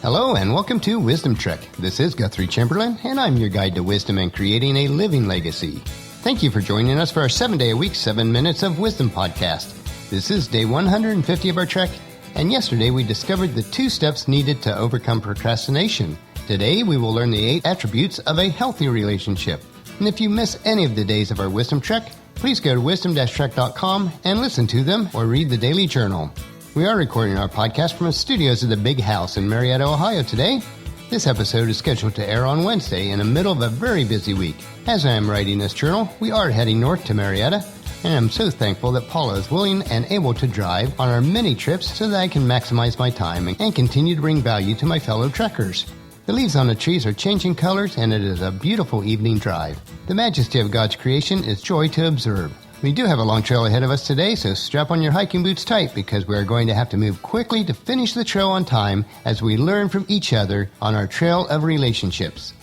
Hello and welcome to Wisdom Trek. This is Guthrie Chamberlain, and I'm your guide to wisdom and creating a living legacy. Thank you for joining us for our 7-day-a-week, 7 Minutes of Wisdom podcast. This is day 150 of our trek, and yesterday we discovered the 2 steps needed to overcome procrastination. Today we will learn the 8 attributes of a healthy relationship. And if you miss any of the days of our Wisdom Trek, please go to wisdom-trek.com and listen to them or read the daily journal. We are recording our podcast from the studios of the Big House in Marietta, Ohio today. This episode is scheduled to air on Wednesday in the middle of a very busy week. As I am writing this journal, we are heading north to Marietta, and I'm so thankful that Paula is willing and able to drive on our many trips so that I can maximize my time and continue to bring value to my fellow trekkers. The leaves on the trees are changing colors, and it is a beautiful evening drive. The majesty of God's creation is joy to observe. We do have a long trail ahead of us today, so strap on your hiking boots tight because we are going to have to move quickly to finish the trail on time as we learn from each other on our trail of relationships.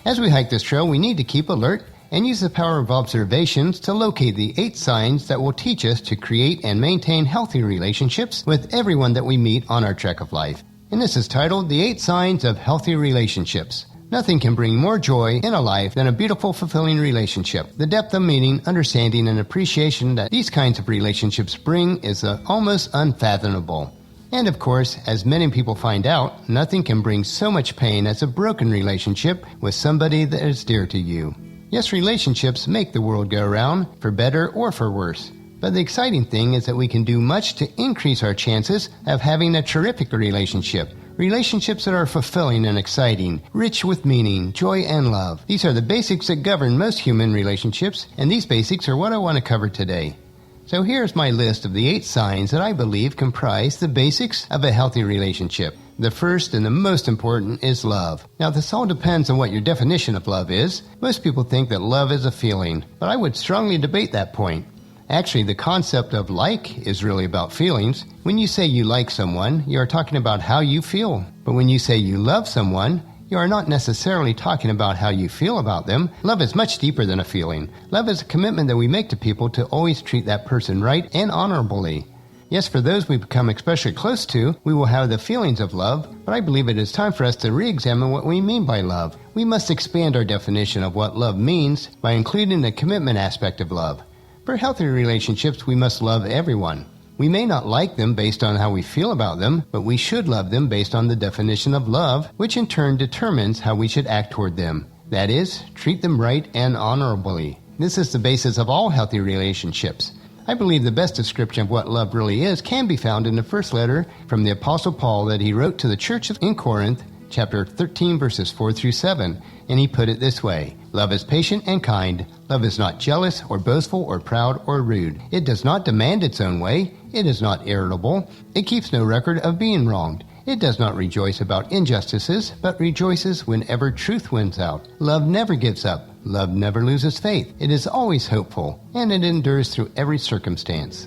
As we hike this trail, we need to keep alert and use the power of observations to locate the 8 signs that will teach us to create and maintain healthy relationships with everyone that we meet on our trek of life. And this is titled The 8 Signs of Healthy Relationships. Nothing can bring more joy in a life than a beautiful, fulfilling relationship. The depth of meaning, understanding, and appreciation that these kinds of relationships bring is almost unfathomable. And of course, as many people find out, nothing can bring so much pain as a broken relationship with somebody that is dear to you. Yes, relationships make the world go round, for better or for worse. But the exciting thing is that we can do much to increase our chances of having a terrific relationship. Relationships that are fulfilling and exciting, rich with meaning, joy, and love. These are the basics that govern most human relationships, and these basics are what I want to cover today. So here's my list of the 8 signs that I believe comprise the basics of a healthy relationship. The first and the most important is love. Now, this all depends on what your definition of love is. Most people think that love is a feeling, but I would strongly debate that point. Actually, the concept of like is really about feelings. When you say you like someone, you are talking about how you feel. But when you say you love someone, you are not necessarily talking about how you feel about them. Love is much deeper than a feeling. Love is a commitment that we make to people to always treat that person right and honorably. Yes, for those we become especially close to, we will have the feelings of love, but I believe it is time for us to re-examine what we mean by love. We must expand our definition of what love means by including the commitment aspect of love. For healthy relationships, we must love everyone. We may not like them based on how we feel about them, but we should love them based on the definition of love, which in turn determines how we should act toward them. That is, treat them right and honorably. This is the basis of all healthy relationships. I believe the best description of what love really is can be found in the first letter from the Apostle Paul that he wrote to the church in Corinth, chapter 13, verses 4 through 7, and he put it this way: Love is patient and kind. Love is not jealous or boastful or proud or rude. It does not demand its own way. It is not irritable. It keeps no record of being wronged. It does not rejoice about injustices, but rejoices whenever truth wins out. Love never gives up. Love never loses faith. It is always hopeful, and it endures through every circumstance.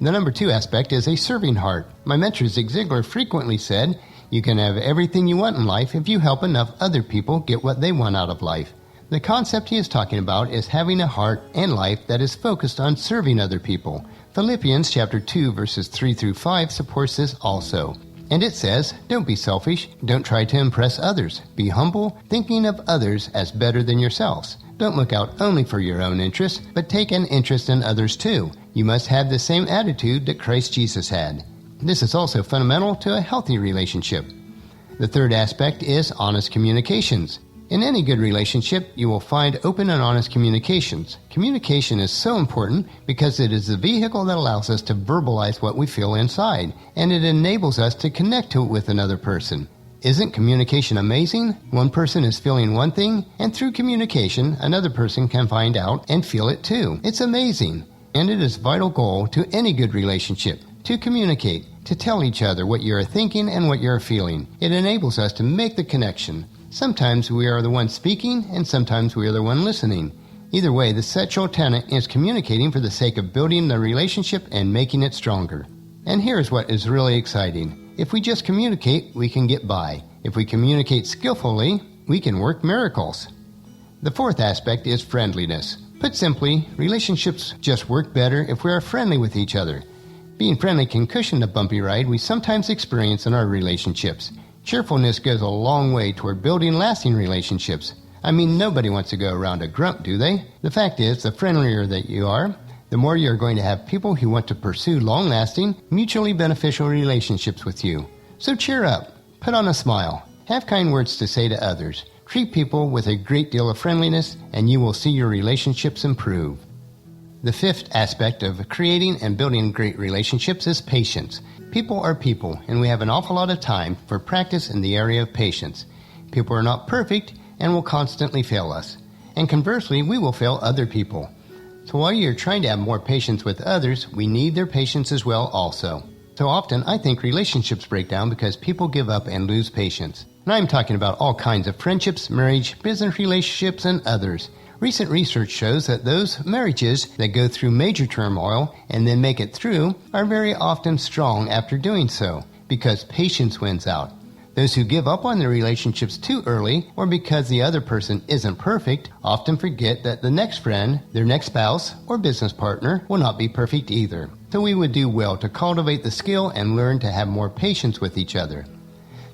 The number 2 aspect is a serving heart. My mentor Zig Ziglar frequently said, "You can have everything you want in life if you help enough other people get what they want out of life." The concept he is talking about is having a heart and life that is focused on serving other people. Philippians chapter 2 verses 3 through 5 supports this also. And it says, "Don't be selfish. Don't try to impress others. Be humble, thinking of others as better than yourselves. Don't look out only for your own interests, but take an interest in others too. You must have the same attitude that Christ Jesus had." This is also fundamental to a healthy relationship. The third aspect is honest communications. In any good relationship, you will find open and honest communications. Communication is so important because it is the vehicle that allows us to verbalize what we feel inside, and it enables us to connect with another person. Isn't communication amazing? One person is feeling one thing, and through communication, another person can find out and feel it too. It's amazing, and it is a vital goal to any good relationship to communicate, to tell each other what you are thinking and what you are feeling. It enables us to make the connection. Sometimes we are the one speaking, and sometimes we are the one listening. Either way, the central tenet is communicating for the sake of building the relationship and making it stronger. And here's what is really exciting. If we just communicate, we can get by. If we communicate skillfully, we can work miracles. The fourth aspect is friendliness. Put simply, relationships just work better if we are friendly with each other. Being friendly can cushion the bumpy ride we sometimes experience in our relationships. Cheerfulness goes a long way toward building lasting relationships. I mean, nobody wants to go around a grump, do they? The fact is, the friendlier that you are, the more you're going to have people who want to pursue long-lasting, mutually beneficial relationships with you. So cheer up, put on a smile, have kind words to say to others, treat people with a great deal of friendliness, and you will see your relationships improve. The fifth aspect of creating and building great relationships is patience. People are people, and we have an awful lot of time for practice in the area of patience. People are not perfect and will constantly fail us. And conversely, we will fail other people. So while you're trying to have more patience with others, we need their patience as well also. So often, I think relationships break down because people give up and lose patience. And I'm talking about all kinds of friendships, marriage, business relationships, and others. Recent research shows that those marriages that go through major turmoil and then make it through are very often strong after doing so, because patience wins out. Those who give up on their relationships too early, or because the other person isn't perfect, often forget that the next friend, their next spouse, or business partner will not be perfect either. So we would do well to cultivate the skill and learn to have more patience with each other.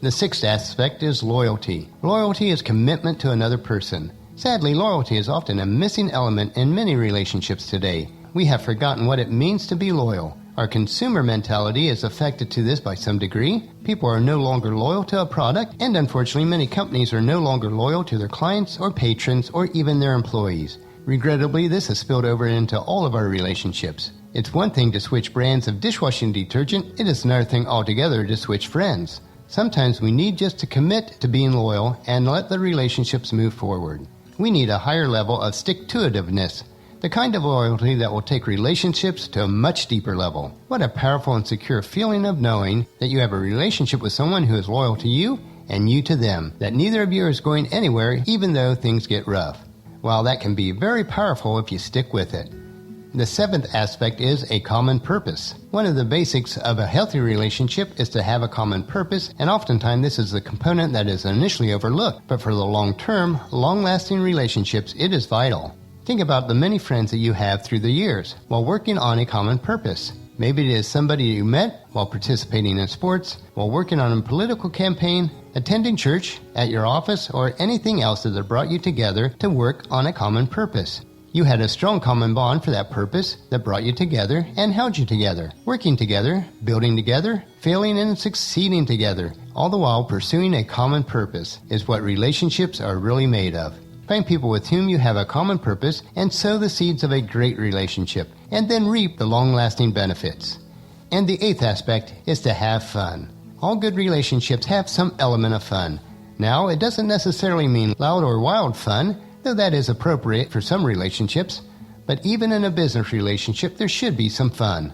The sixth aspect is loyalty. Loyalty is commitment to another person. Sadly, loyalty is often a missing element in many relationships today. We have forgotten what it means to be loyal. Our consumer mentality is affected to this by some degree. People are no longer loyal to a product, and unfortunately many companies are no longer loyal to their clients or patrons or even their employees. Regrettably, this has spilled over into all of our relationships. It's one thing to switch brands of dishwashing detergent, it is another thing altogether to switch friends. Sometimes we need just to commit to being loyal and let the relationships move forward. We need a higher level of stick-to-itiveness, the kind of loyalty that will take relationships to a much deeper level. What a powerful and secure feeling of knowing that you have a relationship with someone who is loyal to you and you to them, that neither of you is going anywhere even though things get rough. While that can be very powerful if you stick with it. The seventh aspect is a common purpose. One of the basics of a healthy relationship is to have a common purpose, and oftentimes this is the component that is initially overlooked, but for the long-term, long-lasting relationships, it is vital. Think about the many friends that you have through the years while working on a common purpose. Maybe it is somebody you met while participating in sports, while working on a political campaign, attending church, at your office, or anything else that brought you together to work on a common purpose. You had a strong common bond for that purpose that brought you together and held you together, working together, building together, failing and succeeding together, all the while pursuing a common purpose is what relationships are really made of. Find people with whom you have a common purpose and sow the seeds of a great relationship, and then reap the long-lasting benefits. And the eighth aspect is to have fun. All good relationships have some element of fun. Now, it doesn't necessarily mean loud or wild fun, though that is appropriate for some relationships, but even in a business relationship, there should be some fun.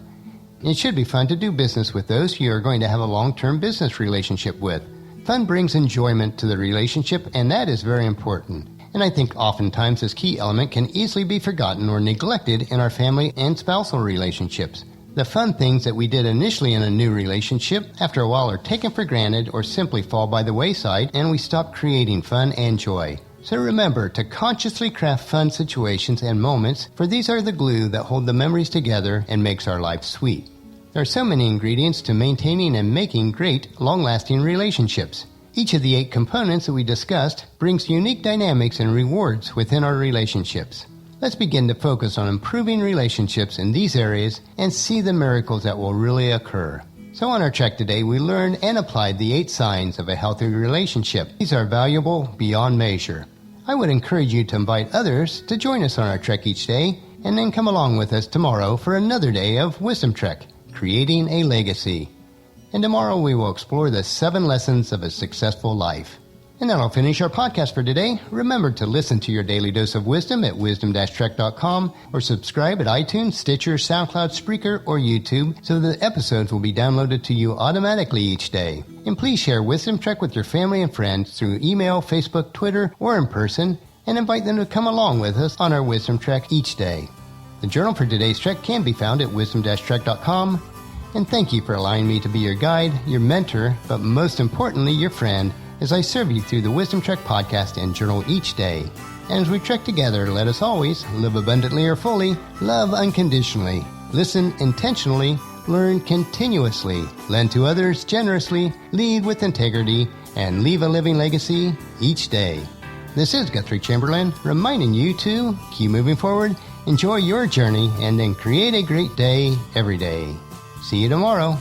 It should be fun to do business with those you are going to have a long-term business relationship with. Fun brings enjoyment to the relationship, and that is very important. And I think oftentimes this key element can easily be forgotten or neglected in our family and spousal relationships. The fun things that we did initially in a new relationship, after a while are taken for granted or simply fall by the wayside, and we stop creating fun and joy. So remember to consciously craft fun situations and moments, for these are the glue that hold the memories together and makes our life sweet. There are so many ingredients to maintaining and making great, long-lasting relationships. Each of the 8 components that we discussed brings unique dynamics and rewards within our relationships. Let's begin to focus on improving relationships in these areas and see the miracles that will really occur. So on our trek today, we learned and applied the 8 signs of a healthy relationship. These are valuable beyond measure. I would encourage you to invite others to join us on our trek each day, and then come along with us tomorrow for another day of Wisdom Trek, Creating a Legacy. And tomorrow we will explore the 7 lessons of a successful life. And that'll finish our podcast for today. Remember to listen to your daily dose of wisdom at wisdom-trek.com or subscribe at iTunes, Stitcher, SoundCloud, Spreaker, or YouTube so that episodes will be downloaded to you automatically each day. And please share Wisdom Trek with your family and friends through email, Facebook, Twitter, or in person, and invite them to come along with us on our Wisdom Trek each day. The journal for today's trek can be found at wisdom-trek.com. And thank you for allowing me to be your guide, your mentor, but most importantly, your friend, as I serve you through the Wisdom Trek podcast and journal each day. And as we trek together, let us always live abundantly or fully, love unconditionally, listen intentionally, learn continuously, lend to others generously, lead with integrity, and leave a living legacy each day. This is Guthrie Chamberlain reminding you to keep moving forward, enjoy your journey, and then create a great day every day. See you tomorrow.